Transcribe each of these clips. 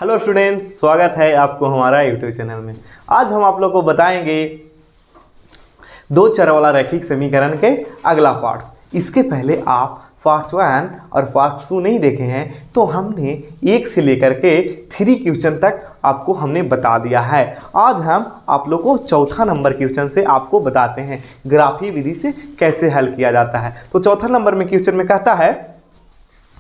Hello students, स्वागत है आपको हमारा यूट्यूब चैनल में। आज हम आप लोग को बताएंगे दो चर वाला रैखिक समीकरण के अगला पार्ट्स। इसके पहले आप पार्ट्स 1 और पार्ट्स 2 नहीं देखे हैं तो हमने 1 से लेकर के 3 क्वेश्चन तक आपको हमने बता दिया है। आज हम आप लोग को चौथा नंबर क्वेश्चन से आपको बताते हैं ग्राफीय विधि से कैसे हल किया जाता है। तो चौथा नंबर में क्वेश्चन में कहता है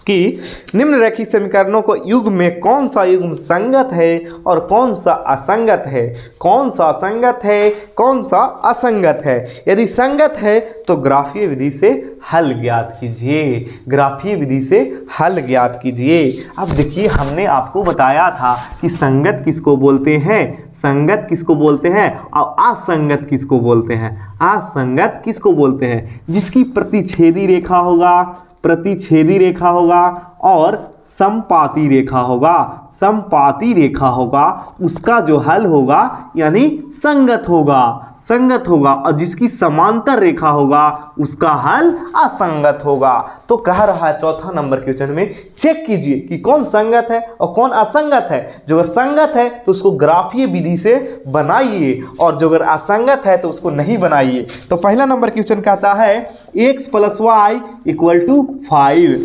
कि निम्न रैखिक समीकरणों को युग्म में कौन सा युग्म संगत है और कौन सा असंगत है। कौन सा संगत है, कौन सा असंगत है। यदि संगत है तो ग्राफीय विधि से हल ज्ञात कीजिए। ग्राफीय विधि से हल ज्ञात कीजिए। अब देखिए, हमने आपको बताया था कि संगत किसको बोलते हैं, संगत किसको बोलते हैं और असंगत किसको बोलते हैं। असंगत किसको बोलते हैं? जिसकी प्रतिच्छेदी रेखा होगा, प्रतिच्छेदी रेखा होगा और समपाती रेखा होगा। समपाती रेखा होगा उसका जो हल होगा यानी संगत होगा, संगत होगा। और जिसकी समांतर रेखा होगा उसका हल असंगत होगा। तो कह रहा है चौथा नंबर क्वेश्चन में चेक कीजिए कि कौन संगत है और कौन असंगत है। जो अगर संगत है तो उसको ग्राफीय विधि से बनाइए और जो अगर असंगत है तो उसको नहीं बनाइए। तो पहला नंबर क्वेश्चन कहता है x + y = 5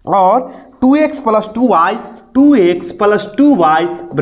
और 2x + 2y 2x + 2y =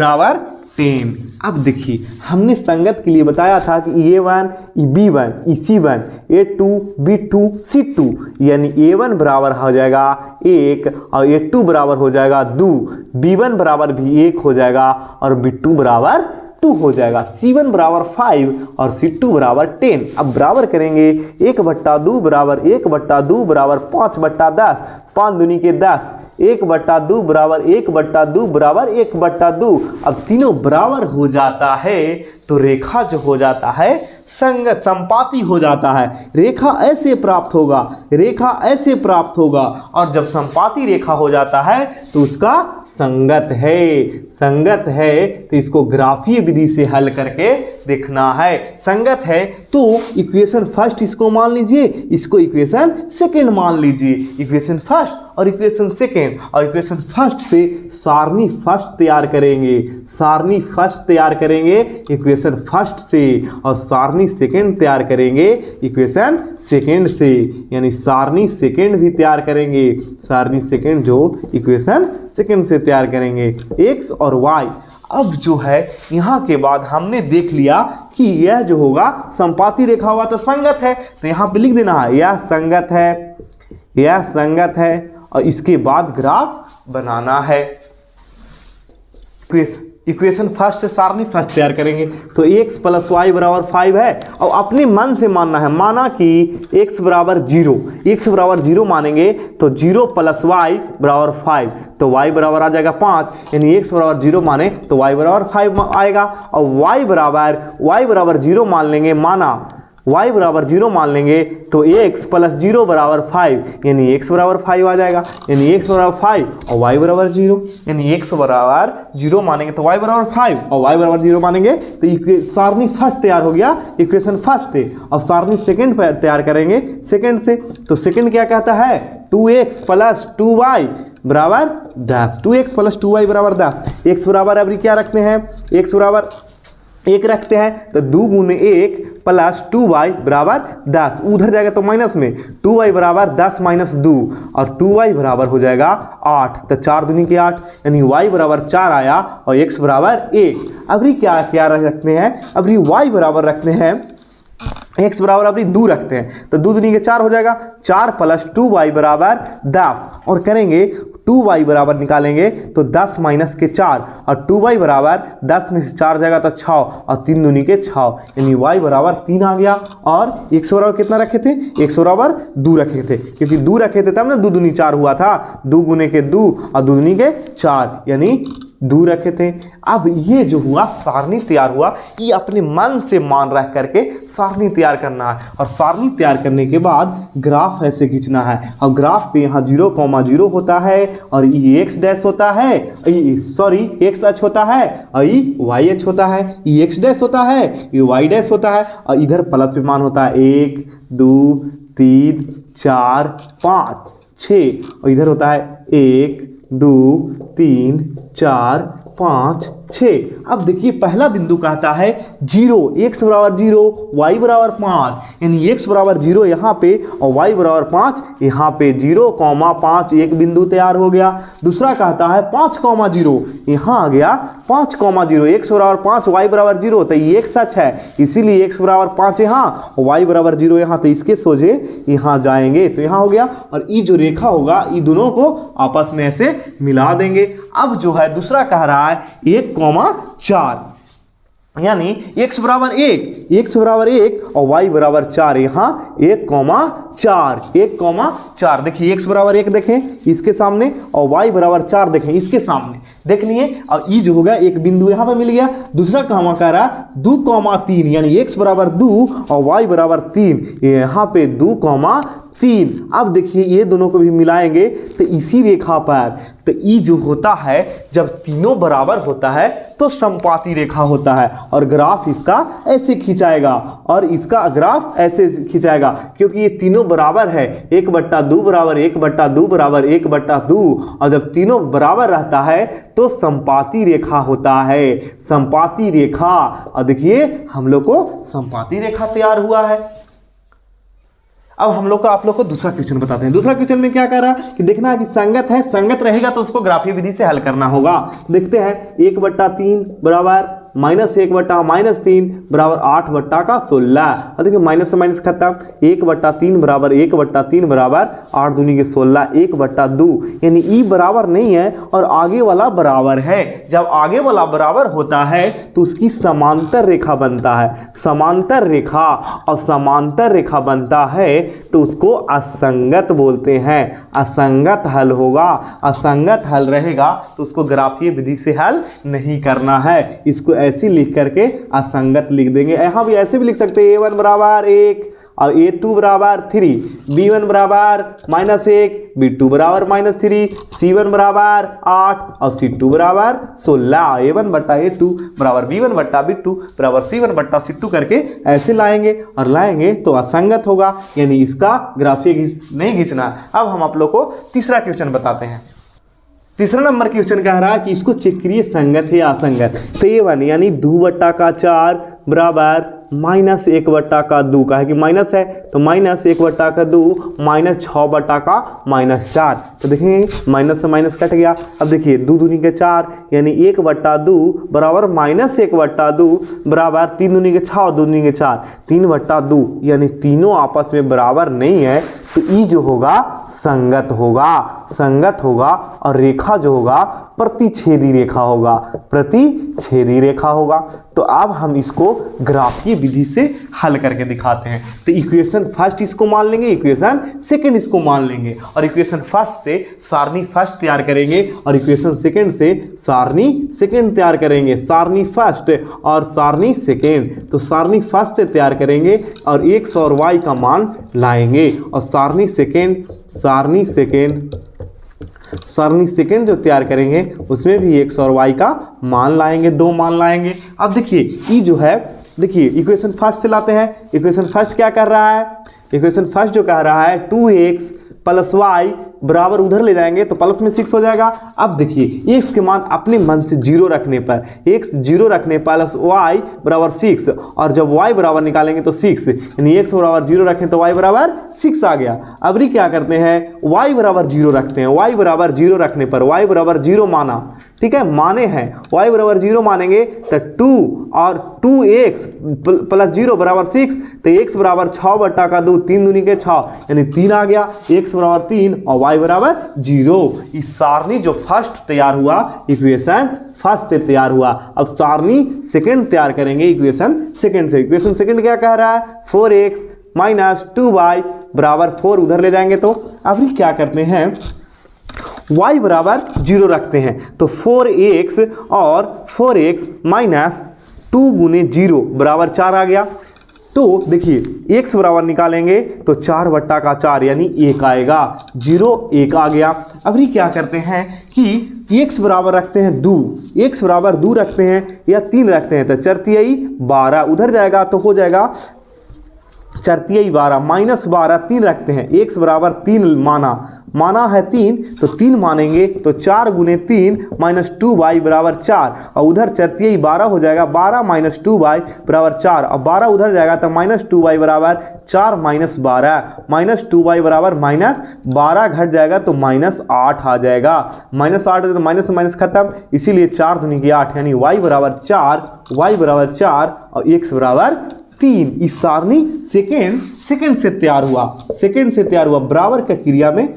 10। अब देखिए, हमने संगत के लिए बताया था कि A1 B1 C1 A2 B2 C2 यानी A1 बराबर हो जाएगा 1 और A2 बराबर हो जाएगा 2, B1 बराबर भी 1 हो जाएगा और B2 बराबर 2 हो जाएगा, C1 बराबर 5 और C2 बराबर 10। अब बराबर करेंगे 1/2 बराबर 1/2 बराबर 5/10, 5 दूनी के 10, 1/2 बराबर 1/2 बराबर 1/2। अब तीनों बराबर हो जाता है तो रेखा जो हो जाता है संगत संपाती हो जाता है। रेखा ऐसे प्राप्त होगा, रेखा ऐसे प्राप्त होगा और जब संपाती रेखा हो जाता है तो उसका संगत है, संगत है। तो इसको ग्राफीय विधि से हल करके देखना है। संगत है तो इक्वेशन फर्स्ट इसको मान लीजिए, इसको इक्वेशन सेकेंड मान लीजिए। इक्वेशन फर्स्ट और इक्वेशन सेकेंड, और इक्वेशन फर्स्ट से सारणी फर्स्ट तैयार करेंगे, सारणी फर्स्ट तैयार करेंगे इक्वेशन फर्स्ट से और सारणी सेकेंड तैयार करेंगे इक्वेशन सेकेंड से, यानी सारणी सेकेंड भी तैयार करेंगे, सारणी सेकेंड जो इक्वेशन सेकेंड से तैयार करेंगे x और y। अब जो है यहाँ के बाद हमने देख लिया कि यह जो होगा संपाती रेखा हुआ तो संगत है, तो यहाँ पे लिख देना है यह संगत है, यह संगत है और इसके बाद ग्राफ बनाना है। इक्वेशन फर्स्ट से सारणी फर्स्ट तैयार करेंगे। तो x + y = 5 है और अपने मन से मानना है। माना कि x = 0, x = 0 मानेंगे तो 0 + y = 5, तो y बराबर आ जाएगा 5, यानी x = 0 माने तो y = 5 आएगा। और y बराबर 0 मान लेंगे, माना y = 0 मान लेंगे तो x + 0 = 5, यानी x = 5 आ जाएगा, यानी x = 5 और y = 0, यानी x = 0 मानेंगे तो y = 5 और y = 0 मानेंगे तो सारणी फर्स्ट तैयार हो गया इक्वेशन फर्स्ट से। और सारणी सेकेंड पर तैयार करेंगे सेकेंड से। तो सेकेंड क्या कहता है 2x + 2y = 10, 2x + 2y = 10। x बराबर अभी क्या रखते हैं, x बराबर 1 रखते हैं तो 2 × 1 + 2y = 10, उधर जाएगा तो माइनस में 2y = 10 - 2 और 2y बराबर हो जाएगा 8, तो 4 दूनी के 8, यानी y = 4 आया और x = 1। अभी क्या क्या रखते हैं, अभी y बराबर रखते हैं, x बराबर अभी 2 रखते हैं तो 2 दूनी के 4 हो जाएगा, 4 + 2y = 10 और करेंगे 2y बराबर निकालेंगे तो 10 - के 4 और 2y बराबर 10 में से 4 जाएगा तो 6 और 3 दूनी के 6, यानी y = 3 आ गया। और x बराबर कितना रखे थे, x बराबर 2 रखे थे, क्योंकि 2 रखे थे तब ना 2 दूनी 4 हुआ था, 2 × के 2 और 2 दूनी के 4, यानी 2 रखे थे। अब ये जो हुआ सारणी तैयार हुआ, ये अपने मन से मान रह करके सारणी तैयार करना है और सारणी तैयार करने के बाद ग्राफ ऐसे खींचना है और ग्राफ पे यहाँ 0,0 होता है और ये x डैश होता है, सॉरी x अक्ष होता है और ये y अक्ष होता है, ये x डैश होता है, ये y डैश होता है और इधर प्लस विमान होता है 1 2 3 4 5 6 और इधर होता है 1 2 3 4 5 6। अब देखिए पहला बिंदु कहता है 0, x बराबर 0, y बराबर 5, यानी x बराबर 0 यहाँ पे और y बराबर 5 यहाँ पे। 0,5 एक बिंदु तैयार हो गया। दूसरा कहता है 5,0 यहाँ आ गया 5,0, x बराबर 5 y बराबर 0, तो ये x सच है इसीलिए x बराबर 5 यहाँ और y बराबर 0 यहाँ, तो इसके सोझे यहाँ जाएंगे तो यहाँ हो गया। और ये जो रेखा होगा ये दोनों को आपस में ऐसे मिला देंगे। अब जो है दूसरा कह रहा है 1,4, यानी x बराबर 1 और y बराबर 4, यहाँ 1,4। देखिए x बराबर 1 देखें इसके सामने और y बराबर 4 देखें इसके सामने, देख लिए। और ये जो होगा एक बिंदु यहाँ पे मिल गया। दूसरा काम कह रहा 2,3, यानी x बराबर 2 और y बराबर 3, यहाँ पे 2,3। अब देखिए ये दोनों को भी मिलाएंगे तो इसी रेखा पर, तो ये जो होता है जब तीनों बराबर होता है तो समपाती रेखा होता है और ग्राफ इसका ऐसे खिंचाएगा और इसका ग्राफ ऐसे खिंचाएगा, क्योंकि ये तीनों बराबर है। 1/2 बराबर 1/2 बराबर 1/2, और जब तीनों बराबर रहता है तो समपाती रेखा होता है, समपाती रेखा। और देखिए हम लोग को समपाती रेखा तैयार हुआ है। अब हम लोग को आप लोग को दूसरा क्वेश्चन बताते हैं। दूसरा क्वेश्चन में क्या कह रहा है कि देखना है कि संगत है, संगत रहेगा तो उसको ग्राफीय विधि से हल करना होगा। देखते हैं 1/3 बराबर -1/-3 बराबर 8/16। और देखिए माइनस से माइनस खत्म। 1/3 बराबर 1/3 बराबर 8 दूनी के 16, 1/2, यानी ई बराबर नहीं है और आगे वाला बराबर है। जब आगे वाला बराबर होता है तो उसकी समांतर रेखा बनता है, समांतर रेखा, और समांतर रेखा बनता है तो उसको असंगत बोलते हैं। असंगत हल होगा, असंगत हल रहेगा तो उसको ग्राफीय विधि से हल नहीं करना है। इसको ऐसे लिख करके असंगत लिख देंगे। यहाँ भी ऐसे भी लिख सकते हैं a1 बराबर 1 और a2 बराबर 3, b1 बराबर -1, b2 बराबर -3, c1 बराबर 8 और c2 बराबर 16। a1/a2 बराबर b1/b2 बराबर c1/c2 करके ऐसे लाएंगे और लाएंगे तो असंगत होगा, यानी इसका ग्राफीय नहीं खींचना। अब हम आप लोग को तीसरा क्वेश्चन बताते हैं। तीसरा नंबर क्वेश्चन कह रहा है कि इसको चेक करिए संगत है या असंगत। तो ये वाली यानी 2/4 बराबर -1/2 का है कि माइनस है तो -1/2 -6/4। तो देखेंगे माइनस से माइनस कट गया। अब देखिए 2 दूनी के 4 यानी 1/2 बराबर -1/2 बराबर 3 दूनी के 6 और 2 दूनी के 4, 3/2, यानी तीनों आपस में बराबर नहीं है तो ई जो होगा संगत होगा, संगत होगा। और रेखा जो होगा प्रतिच्छेदी रेखा होगा, प्रतिच्छेदी रेखा होगा। तो अब हम इसको ग्राफीय विधि से हल करके दिखाते हैं। तो इक्वेशन फर्स्ट इसको मान लेंगे, इक्वेशन सेकंड इसको मान लेंगे, और इक्वेशन फर्स्ट से सारणी फर्स्ट तैयार करेंगे और इक्वेशन सेकंड से सारणी सेकंड तैयार करेंगे। सारणी फर्स्ट और सारणी सेकंड, तो सारणी फर्स्ट से तैयार करेंगे और x और y का मान लाएंगे, और सारणी सेकंड जो तैयार करेंगे उसमें भी x और y का मान लाएंगे, 2 मान लाएंगे। अब देखिए ये जो है, देखिए इक्वेशन फर्स्ट से लाते हैं। इक्वेशन फर्स्ट क्या कर रहा है, इक्वेशन फर्स्ट जो कह रहा है 2x + y बराबर उधर ले जाएंगे तो प्लस में 6 हो जाएगा। अब देखिए x के मान अपने मन से 0 रखने पर, x 0 रखने पर y बराबर 6, और जब y बराबर निकालेंगे तो 6, यानी x बराबर 0 रखें तो y बराबर 6 आ गया। अब ये क्या करते हैं, y बराबर 0 रखते हैं। y बराबर 0 रखने पर y बराबर 0 माना, ठीक है, माने हैं, y बराबर 0 मानेंगे तो 2 और 2x + 0 बराबर 6, तो x बराबर 6/2, 3 दूनी के 6 यानी 3 आ गया। x बराबर 3 और y बराबर 0। इस सारणी जो फर्स्ट तैयार हुआ इक्वेशन फर्स्ट से तैयार हुआ। अब सारणी सेकंड तैयार करेंगे इक्वेशन सेकंड से। इक्वेशन सेकंड क्या कह रहा है, 4x - 2y बराबर 4 उधर ले जाएंगे तो अब क्या करते हैं, y बराबर 0 रखते हैं तो 4x और 4x - 2 गुने 0 बराबर 4 आ गया। तो देखिए x बराबर निकालेंगे तो 4/4 यानी 1 आएगा, 0 1 आ गया। अब ये क्या करते हैं कि x बराबर रखते हैं 2, x बराबर 2 रखते हैं या 3 रखते हैं तो 4×3 12 उधर जाएगा तो हो जाएगा 4×3 12 -12, 3 रखते हैं, x बराबर 3 माना माना है 3 तो 3 मानेंगे तो 4 गुने 3 माइनस 2y बराबर 4 और उधर चरतिए 12 हो जाएगा 12 माइनस 2y बराबर 4 और 12 उधर जाएगा तो माइनस 2y बराबर 4 माइनस 12 माइनस 2y बराबर माइनस 12 घट जाएगा तो माइनस 8 आ जाएगा। माइनस 8 तो माइनस से माइनस खत्म, इसीलिए 4 दूनी की 8 यानी y बराबर 4 और x बराबर 3। इस सारणी सेकेंड से तैयार हुआ बराबर का क्रिया में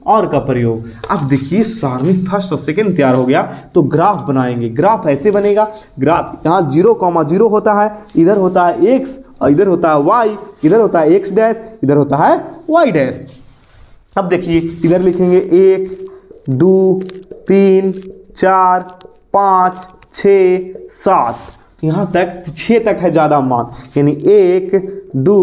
और का प्रयोग। अब देखिए सारणी फर्स्ट और सेकेंड तैयार हो गया तो ग्राफ बनाएंगे। ग्राफ ऐसे बनेगा, ग्राफ यहाँ 0,0 होता है, इधर होता है x और इधर होता है y, इधर होता है x डैश, इधर होता है y डैश। अब देखिए इधर लिखेंगे 1 2 3 4 5 6 7, यहाँ तक 6 तक है ज़्यादा मान, यानी 1 2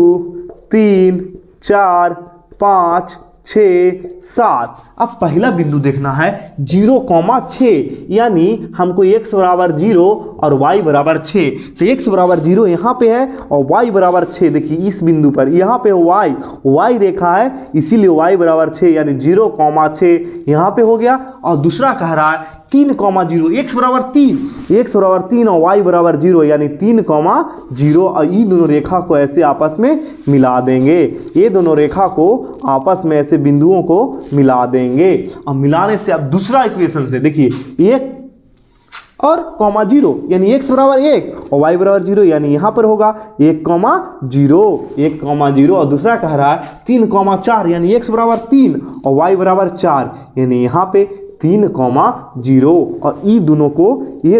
3 4 5 6 7। अब पहला बिंदु देखना है 0,6, यानी हमको x बराबर 0 और y बराबर 6, तो x बराबर 0 यहाँ पे है और y बराबर 6। देखिए इस बिंदु पर यहाँ पे y रेखा है, इसीलिए y बराबर 6 यानी 0,6 यहाँ पे हो गया। और दूसरा कह रहा है 3,0, x बराबर 3 और y बराबर 0 यानी 3,0 और ये दोनों रेखा को ऐसे आपस में मिला देंगे। ये दोनों रेखा को आपस में ऐसे बिंदुओं को मिला देंगे और मिलाने से अब दूसरा इक्वेशन से देखिए 1 और 0 यानी x बराबर 1 और y बराबर 0 यानी यहाँ पर होगा 1,0 और दूसरा कह रहा है 3,4 यानी x बराबर 3 और y बराबर 4 यानी यहाँ पे 3,0 और ये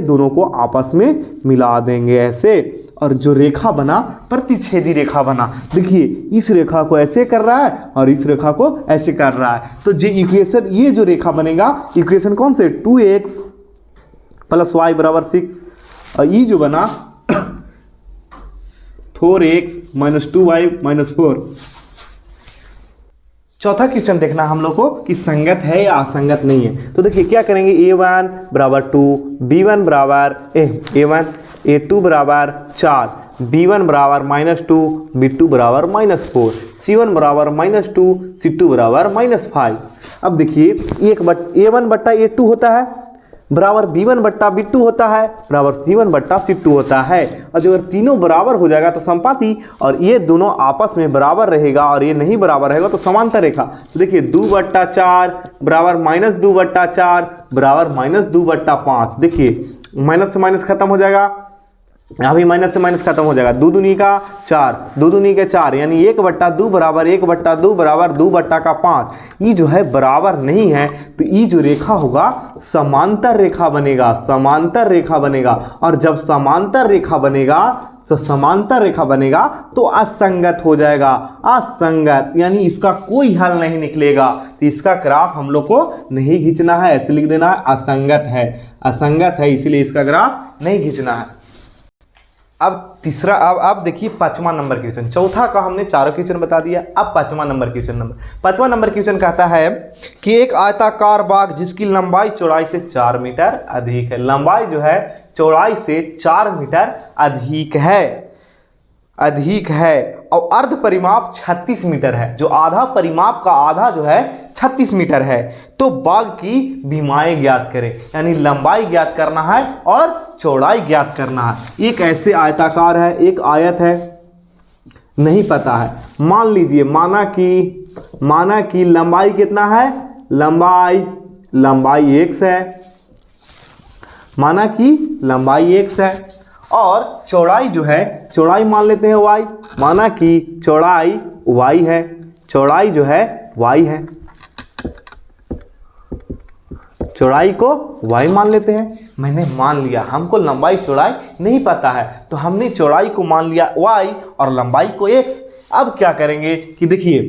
दोनों को आपस में मिला देंगे ऐसे। और जो रेखा बना प्रतिच्छेदी रेखा बना, देखिए इस रेखा को ऐसे कर रहा है और इस रेखा को ऐसे कर रहा है, तो ये जो रेखा बनेगा इक्वेशन कौन से 2x प्लस y बराबर 6 और ये जो बना 4x माइनस 2y माइनस 4। चौथा क्वेश्चन देखना हम लोग को कि संगत है या असंगत नहीं है। तो देखिए क्या करेंगे, a1 बराबर 2, b1 बराबर a1 a2 बराबर 4, b1 बराबर -2, b2 बराबर -4, c1 बराबर -2, c2 बराबर -5। अब देखिए a1 बट्टा a2 होता है बराबर b1 बट्टा b2 होता है बराबर c1 बट्टा c2 होता है। और जब तीनों बराबर हो जाएगा तो समपाती और ये दोनों आपस में बराबर रहेगा और ये नहीं बराबर रहेगा तो समांतर रेखा। तो देखिए 2/4 बराबर -2/4 बराबर -2/5। देखिए माइनस से माइनस खत्म हो जाएगा, अभी माइनस से माइनस खत्म हो जाएगा, 2 दूनी का 4, 2 दूनी के 4 यानी 1/2 बराबर 1/2 बराबर 2/5। ये जो है बराबर नहीं है तो ये जो रेखा होगा समांतर रेखा बनेगा और जब समांतर रेखा बनेगा तो असंगत हो जाएगा, असंगत यानी इसका कोई हल नहीं निकलेगा। तो इसका ग्राफ हम लोग को नहीं खींचना है, ऐसे लिख देना है असंगत है इसलिए इसका ग्राफ नहीं खींचना है। अब देखिए 5वां नंबर क्वेश्चन। चौथा का हमने चारों क्वेश्चन बता दिया, अब 5वां नंबर क्वेश्चन कहता है कि एक आयताकार बाग जिसकी लंबाई चौड़ाई से 4 मीटर अधिक है, लंबाई जो है चौड़ाई से 4 मीटर अधिक है और अर्ध परिमाप 36 मीटर है, जो आधा परिमाप का आधा जो है 36 मीटर है। तो बाग की भीमाएं ज्ञात करें, यानी लंबाई ज्ञात करना है और चौड़ाई ज्ञात करना है। एक ऐसे आयताकार है, एक आयत है, नहीं पता है, मान लीजिए माना कि लंबाई कितना है, लंबाई x है, माना कि लंबाई x है और चौड़ाई जो है, चौड़ाई मान लेते हैं y, माना कि चौड़ाई y है, चौड़ाई जो है y है, चौड़ाई को y मान लेते हैं। मैंने मान लिया, हमको लंबाई चौड़ाई नहीं पता है तो हमने चौड़ाई को मान लिया y और लंबाई को x। अब क्या करेंगे कि देखिए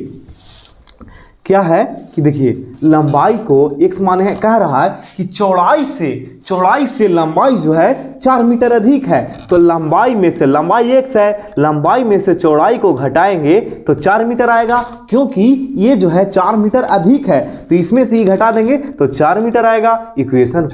क्या है कि देखिए लंबाई को x माने है, कह रहा है कि चौड़ाई से लंबाई जो है 4 मीटर अधिक है, तो लंबाई x है, लंबाई में से चौड़ाई को घटाएंगे तो 4 मीटर आएगा, क्योंकि ये जो है 4 मीटर अधिक है तो इसमें से ही घटा देंगे तो 4 मीटर आएगा। इक्वेशन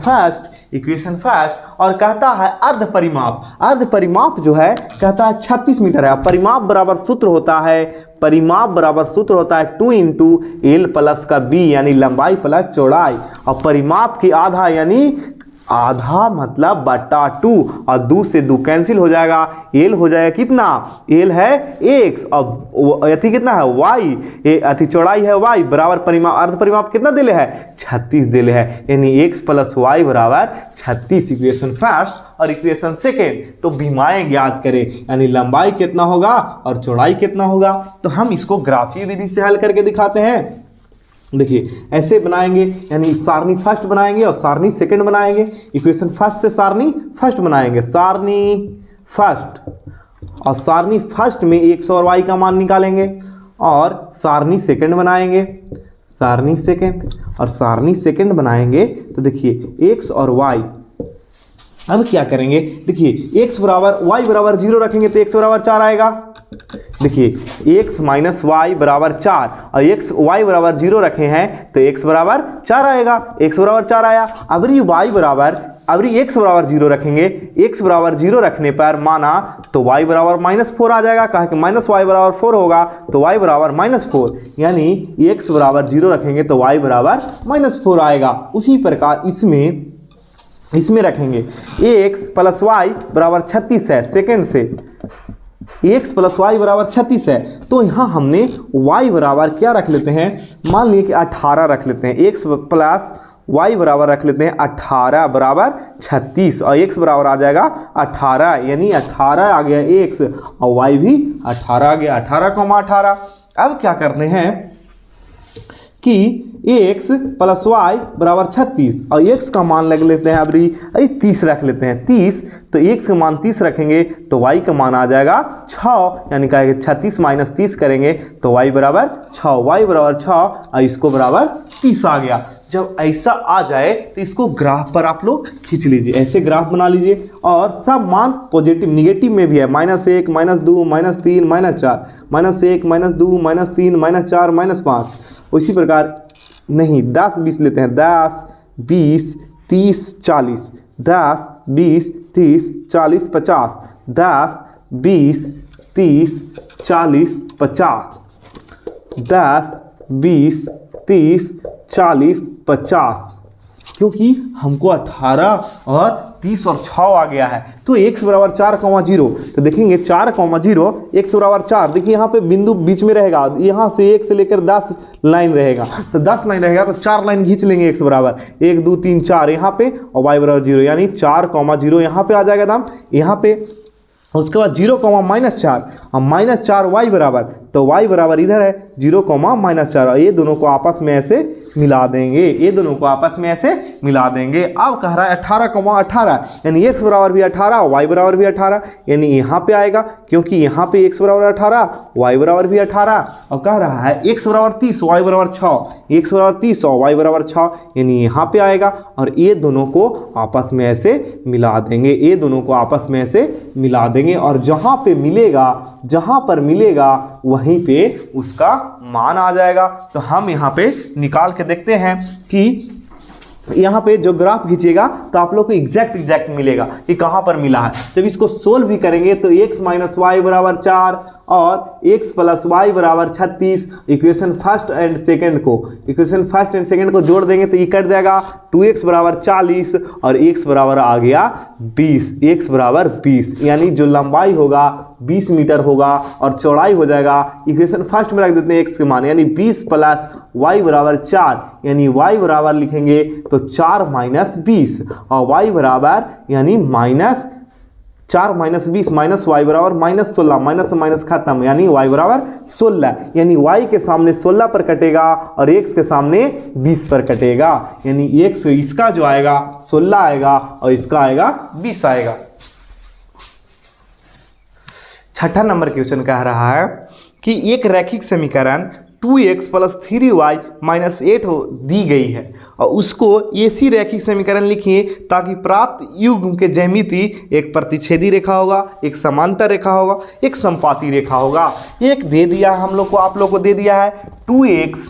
इक्वेशन फर्स्ट, और कहता है अर्ध परिमाप। अर्ध परिमाप जो है कहता है 36 मीटर है। परिमाप बराबर सूत्र होता है, परिमाप बराबर सूत्र होता है 2 इंटू एल प्लस का बी यानी लंबाई प्लस चौड़ाई, और परिमाप की आधा यानी आधा मतलब बटा 2, और 2 से 2 कैंसिल हो जाएगा। एल हो जाएगा कितना, एल है x, और अति कितना है y, अति चौड़ाई है y, बराबर परिमाप अर्ध परिमाप कितना दिले है 36 दिले है, यानी x प्लस y बराबर 36 इक्वेशन फर्स्ट। और इक्वेशन सेकेंड तो भीमाएं ज्ञात करें, यानी लंबाई कितना होगा और चौड़ाई कितना होगा। तो हम इसको ग्राफीय विधि से हल करके दिखाते हैं। देखिए ऐसे बनाएंगे, यानी सारणी फर्स्ट बनाएंगे और सारणी सेकंड बनाएंगे। इक्वेशन फर्स्ट से सारणी फर्स्ट बनाएंगे, सारणी फर्स्ट, और सारणी फर्स्ट में x और y का मान निकालेंगे, और सारणी सेकंड बनाएंगे, सारणी सेकंड, और सारणी सेकंड बनाएंगे तो देखिए x और y। अब क्या करेंगे, देखिए x बराबर y बराबर 0 रखेंगे तो x बराबर 4 आएगा। देखिए x माइनस वाई बराबर 4, और x y बराबर 0 रखे हैं तो x बराबर 4 आएगा, x बराबर 4 आया। अब y बराबर, अब x बराबर 0 रखेंगे, x बराबर 0 रखने पर माना तो y बराबर -4 आ जाएगा, कहा कि माइनस वाई बराबर 4 होगा तो y बराबर -4, यानी x बराबर 0 रखेंगे तो y बराबर -4 आएगा। उसी प्रकार इसमें रखेंगे x प्लस वाई बराबर 36 है, सेकेंड से x प्लस वाई बराबर 36 है, तो यहाँ हमने y बराबर क्या रख लेते हैं, मान लीजिए कि 18 रख लेते हैं। x प्लस y बराबर रख लेते हैं 18 बराबर 36, और x बराबर आ जाएगा 18, यानी 18 आ गया x और y भी 18 आ गया, 18,18। अब क्या करते हैं कि x प्लस वाई बराबर 36, और x का मान लग लेते हैं अभी 30 रख लेते हैं, 30, तो x का मान 30 रखेंगे तो y का मान आ जाएगा 6, यानी कहेंगे 36 माइनस 30 करेंगे तो y बराबर 6, y बराबर 6, और इसको बराबर 30 आ गया। जब ऐसा आ जाए तो इसको ग्राफ पर आप लोग खींच लीजिए, ऐसे ग्राफ बना लीजिए, और सब मान पॉजिटिव निगेटिव में भी है, -1 -2 -3 -4, -1 -2 -3 -4 -5। उसी प्रकार नहीं 10 20 लेते हैं, 10 20 30 40, 10 20 30 40 50, 10 20 30 40 50, 10 20 30 40 50, क्योंकि हमको 18 और 30 और 6 आ गया है। तो x बराबर 4,0, तो देखेंगे 4,0 x बराबर 4, देखिए यहाँ पे बिंदु बीच में रहेगा, यहाँ से 1 से लेकर 10 लाइन रहेगा, तो 10 लाइन रहेगा तो 4 लाइन खींच लेंगे x बराबर 1 2 3 4 यहाँ पे, और y बराबर 0, यानी 4,0 यहाँ पे आ जाएगा दाम यहाँ पे। उसके बाद 0, -4, और -4 y बराबर, तो y बराबर इधर है 0, -4, और ये दोनों को आपस में ऐसे मिला देंगे, ये दोनों को आपस में ऐसे मिला देंगे। अब कह रहा है 18,18, यानी x बराबर भी 18 y बराबर भी 18, यानी यहाँ पे आएगा, क्योंकि यहाँ पे x बराबर 18 y बराबर भी 18, और कह रहा है x बराबर 30 y बराबर 6, x बराबर 30 और y बराबर 6, यानी यहाँ पे आएगा, और ये दोनों को आपस में ऐसे मिला देंगे, ये दोनों को आपस में ऐसे मिला देंगे, और जहाँ पे मिलेगा, जहाँ पर मिलेगा वहीं पे उसका मान आ जाएगा। तो हम यहाँ पे निकाल के देखते हैं कि यहाँ पे जो ग्राफ खींचिएगा तो आप लोग को एग्जैक्ट मिलेगा कि कहाँ पर मिला है। जब इसको सोल्व भी करेंगे तो x माइनस वाई बराबर 4 और x प्लस वाई बराबर 36, इक्वेशन फर्स्ट एंड सेकंड को जोड़ देंगे तो ये कट जाएगा, 2x बराबर 40 और x बराबर आ गया 20, x बराबर 20, यानी जो लंबाई होगा 20 मीटर होगा और चौड़ाई हो जाएगा, इक्वेशन फर्स्ट में रख देते हैं x के मान, यानी 20 प्लस y बराबर 4, यानी y बराबर लिखेंगे तो 4 माइनस 20, और y बराबर यानी -4 माइनस 20 माइनस वाई बराबर -16, माइनस से माइनस खत्म, यानी y बराबर 16, यानी y के सामने 16 पर कटेगा और x के सामने 20 पर कटेगा, यानी x इसका जो आएगा 16 आएगा और इसका आएगा 20 आएगा। छठा नंबर क्वेश्चन कह रहा है कि एक रैखिक समीकरण 2x प्लस 3y माइनस 8 दी गई है और उसको ऐसी रैखिक समीकरण लिखिए ताकि प्राप्त युग्म के ज्यामिति एक प्रतिच्छेदी रेखा होगा, एक समांतर रेखा होगा, एक समपाती रेखा होगा। एक दे दिया हम लोग को, आप लोग को दे दिया है 2x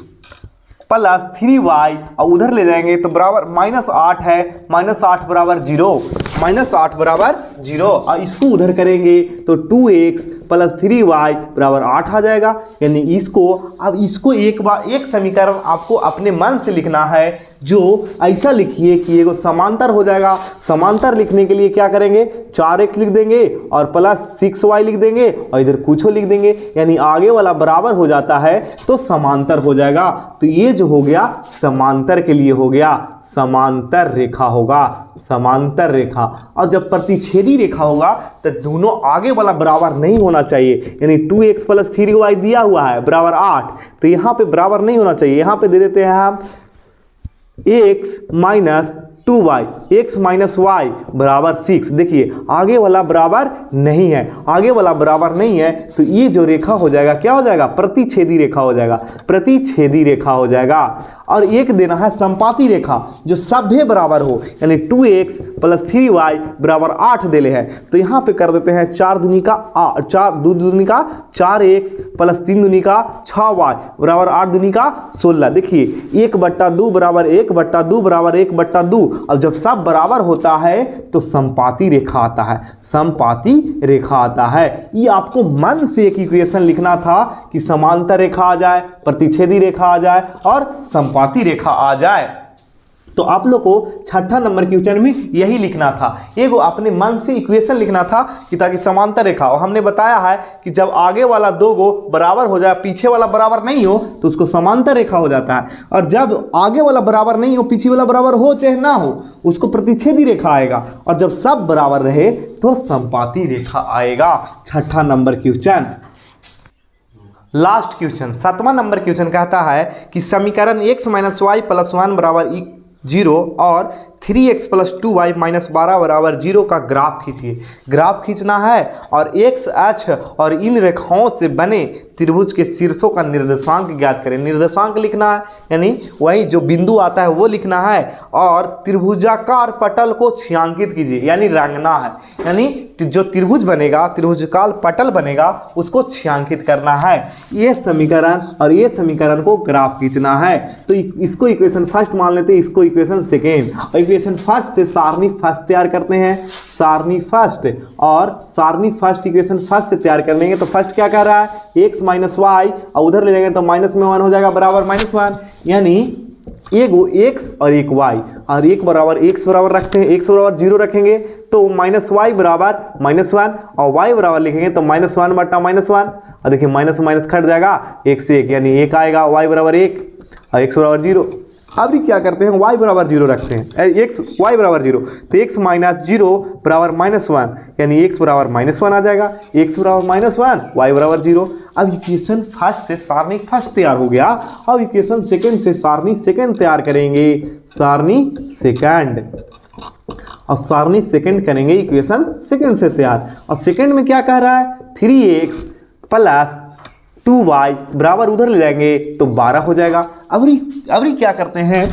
प्लस 3y और उधर ले जाएंगे तो बराबर -8 है, -8 बराबर 0, -8 बराबर 0 और इसको उधर करेंगे तो 2x प्लस 3y बराबर 8 आ जाएगा। यानी इसको अब इसको एक समीकरण आपको अपने मन से लिखना है, जो ऐसा लिखिए कि ये समांतर हो जाएगा। समांतर लिखने के लिए क्या करेंगे, 4x लिख देंगे और प्लस 6y लिख देंगे और इधर कुछ लिख देंगे, यानी आगे वाला बराबर हो जाता है तो समांतर हो जाएगा। तो ये जो हो गया समांतर के लिए हो गया, समांतर रेखा होगा, समांतर रेखा। और जब प्रतिच्छेदी रेखा होगा तो दोनों आगे वाला बराबर नहीं होना चाहिए, यानी 2x प्लस 3y दिया हुआ है बराबर 8, तो यहाँ पे बराबर नहीं होना चाहिए। यहाँ पे दे देते हैं हम x minus 2y, x minus y बराबर 6। देखिए आगे वाला बराबर नहीं है, आगे वाला बराबर नहीं है तो ये जो रेखा हो जाएगा क्या हो जाएगा, प्रतिच्छेदी रेखा हो जाएगा, प्रतिच्छेदी रेखा हो जाएगा। और एक देना है संपाती रेखा जो सभ्य बराबर हो, यानी 2x प्लस 3y बराबर 8 देले है। तो यहाँ पे कर देते हैं 4 दूनी का 4x प्लस 3 दूनी का 6y बराबर 8 दूनी का 16। देखिए 1/2 बराबर 1/2 बराबर 1/2। अब जब सब बराबर होता है तो संपाती रेखा आता है, संपाती रेखा आता है। ये आपको मन से एक इक्वेशन लिखना था कि समांतर रेखा आ जाए, प्रतिच्छेदी रेखा आ जाए और संपाती रेखा आ जाए। तो आप लोग को छठा नंबर क्वेश्चन में यही लिखना था, एगो अपने मन से इक्वेशन लिखना था कि ताकि समांतर रेखा। और हमने बताया है कि जब आगे वाला दो गो बराबर हो जाए, पीछे वाला बराबर नहीं हो तो उसको समांतर रेखा हो जाता है, और जब आगे वाला बराबर नहीं हो, पीछे वाला बराबर हो चाहे ना हो, उसको प्रतिच्छेदी रेखा आएगा, और जब सब बराबर रहे तो संपाती रेखा आएगा। छठा नंबर क्वेश्चन। लास्ट क्वेश्चन, 7वां नंबर क्वेश्चन कहता है कि समीकरण x माइनस वाई प्लस 1 बराबर 0 और 3x प्लस 2y माइनस 12 बराबर 0 का ग्राफ खींचिए। ग्राफ खींचना है और x अक्ष और इन रेखाओं से बने त्रिभुज के शीर्षों का निर्देशांक ज्ञात करें। निर्देशांक लिखना है, यानी वही जो बिंदु आता है वो लिखना है, और त्रिभुजाकार पटल को छायांकित कीजिए, यानी रंगना है, यानी जो त्रिभुज बनेगा, त्रिभुजकाल पटल बनेगा, उसको छायांकित करना है। ये समीकरण और ये समीकरण को ग्राफ खींचना है। तो इसको इक्वेशन फर्स्ट मान लेते हैं, इसको इक्वेशन सेकेंड। और इक्वेशन फर्स्ट से सारणी फर्स्ट तैयार करते हैं, सारणी फर्स्ट, और सारणी फर्स्ट इक्वेशन फर्स्ट से तैयार कर लेंगे। तो फर्स्ट क्या कह रहा है, x माइनस वाई, और उधर ले जाएंगे तो माइनस में 1 हो जाएगा बराबर -1, यानी एगो x और एक y, और एक बराबर x बराबर रखते हैं, x बराबर 0 रखेंगे तो माइनस वाई बराबर -1, और y बराबर लिखेंगे तो -1 बटा -1, और देखिए माइनस माइनस कट जाएगा, 1 से 1 यानी 1 आएगा, y बराबर 1 और x बराबर 0। अब क्या करते हैं, y बराबर 0 रखते हैं, y बराबर 0, तो x माइनस 0 बराबर -1, यानी x बराबर -1 आ जाएगा, x बराबर -1, y बराबर 0। अब इक्वेशन फर्स्ट से सारणी फर्स्ट तैयार हो गया। अब इक्वेशन सेकंड से सारणी सेकंड तैयार करेंगे, सारणी सेकंड, और सारणी सेकंड करेंगे इक्वेशन सेकंड से तैयार। और सेकंड में क्या कह रहा है, 3x प्लस 2y बराबर उधर ले जाएंगे तो 12 हो जाएगा। अब क्या करते हैं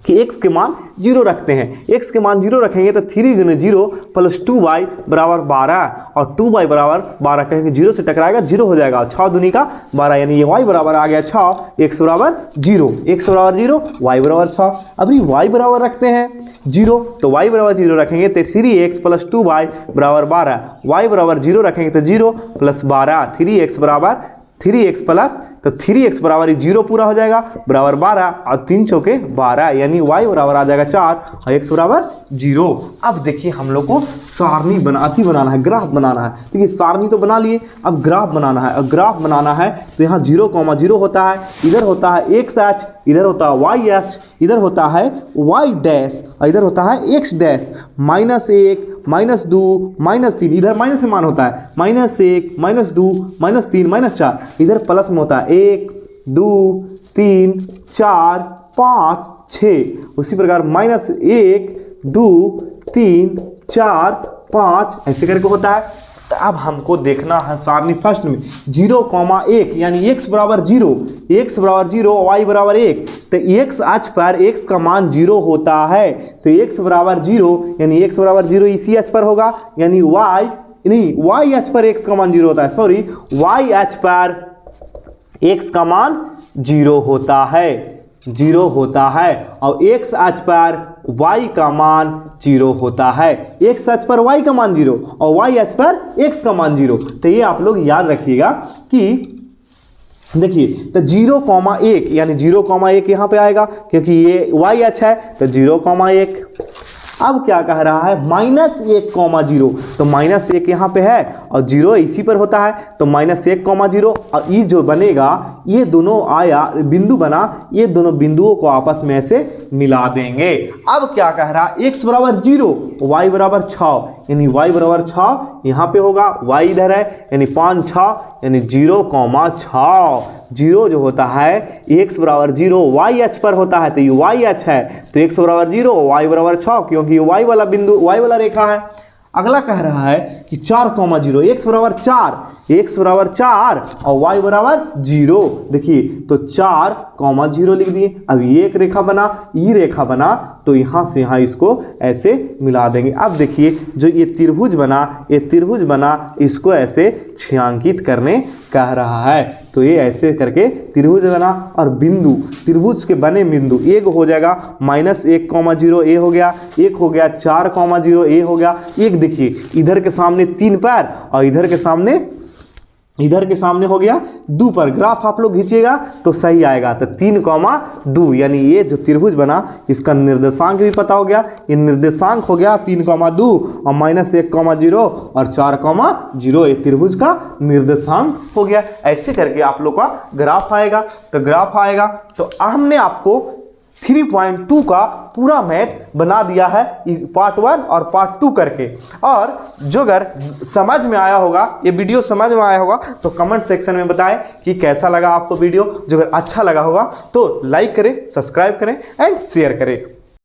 कि x के मान 0 रखते हैं, x के मान 0 रखेंगे तो 3 गुने 0 प्लस 2y बराबर 12, और 2y बराबर 12 कहेंगे 0 से टकराएगा 0 हो जाएगा, 6 दूनी का 12, यानी ये y बराबर आ गया 6, x बराबर 0, x बराबर 0, y बराबर 6। अब ये y बराबर रखते हैं 0, तो y बराबर 0 रखेंगे तो 3x प्लस 2y बराबर 12, y बराबर 0 रखेंगे तो 0 प्लस 12, 3x बराबर 3x प्लस, तो 3x बराबर 0 पूरा हो जाएगा बराबर 12, और 3 चौके 12, यानी y बराबर आ जाएगा 4 और x बराबर 0। अब देखिए हम लोग को सारणी बनाना है, ग्राफ बनाना है। देखिए सारणी तो बना लिए, अब ग्राफ बनाना है। अब ग्राफ बनाना है तो यहाँ 0,0 होता है, इधर होता है x अक्ष, इधर होता है y अक्ष, इधर होता है y डैश, और इधर होता है x डैश, -1 -2 -3, इधर माइनस में मान होता है, -1 -2 -3 -4, इधर प्लस में होता है 1 2 3 4 5 6, उसी प्रकार -1 2 3 4 5 ऐसे करके होता है। तो अब हमको देखना है सारणी फर्स्ट में 0,1, यानी x बराबर 0, x बराबर 0, y बराबर 1, तो x अक्ष पर x का मान 0 होता है, तो x बराबर 0, यानी x बराबर 0 इसी अक्ष पर होगा, यानी y अक्ष पर x का मान 0 होता है, सॉरी y अक्ष पर x का मान 0 होता है, 0 होता है और x अक्ष पर y का मान 0 होता है। x अक्ष पर y का मान 0 और y अक्ष पर x का मान 0। तो ये आप लोग याद रखिएगा कि देखिए, तो 0,1 यानी 0,1 यहाँ पे आएगा क्योंकि ये y अक्ष है, तो 0,1। अब क्या कह रहा है, -1,0, तो -1 यहाँ पे है और 0 इसी पर होता है, तो -1,0 और ये जो बनेगा, ये दोनों आया बिंदु बना, ये दोनों बिंदुओं को आपस में ऐसे मिला देंगे। अब क्या कह रहा है, x बराबर 0, y बराबर 6, यानी y बराबर 6 यहाँ पे होगा, y इधर है, यानी 5 6 यानी 0,6। 0 जो होता है x बराबर 0 y अक्ष पर होता है, तो ये y अक्ष है, तो x बराबर 0 y बराबर 6 क्योंकि ये y वाला बिंदु y वाला रेखा है। अगला कह रहा है कि 4,0 x बराबर 4 और y बराबर 0। देखिए, तो 4,0 लिख दिए। अब ये एक रेखा बना, ये रेखा बना, तो यहाँ से यहाँ इसको ऐसे मिला देंगे। अब देखिए, जो ये त्रिभुज बना, इसको ऐसे छायांकित करने कह रहा है। तो ये ऐसे करके त्रिभुज बना और बिंदु, त्रिभुज के बने बिंदु एक हो जाएगा -1,0 ए हो गया, एक हो गया 4,0 ए हो गया। एक देखिए, इधर के सामने 3 पैर और इधर के सामने हो गया 2 पर। ग्राफ आप लोग खींचिएगा तो सही आएगा। तो 3,2 यानी ये जो त्रिभुज बना, इसका निर्देशांक भी पता हो गया। ये निर्देशांक हो गया 3,2 और -1,0 और 4,0, ये त्रिभुज का निर्देशांक हो गया। ऐसे करके आप लोग का ग्राफ आएगा। तो हमने आपको 3.2 का पूरा मैथ बना दिया है, पार्ट 1 और पार्ट 2 करके। और जो अगर समझ में आया होगा, ये वीडियो समझ में आया होगा, तो कमेंट सेक्शन में बताएं कि कैसा लगा आपको वीडियो। जो अगर अच्छा लगा होगा तो लाइक करें, सब्सक्राइब करें एंड शेयर करें।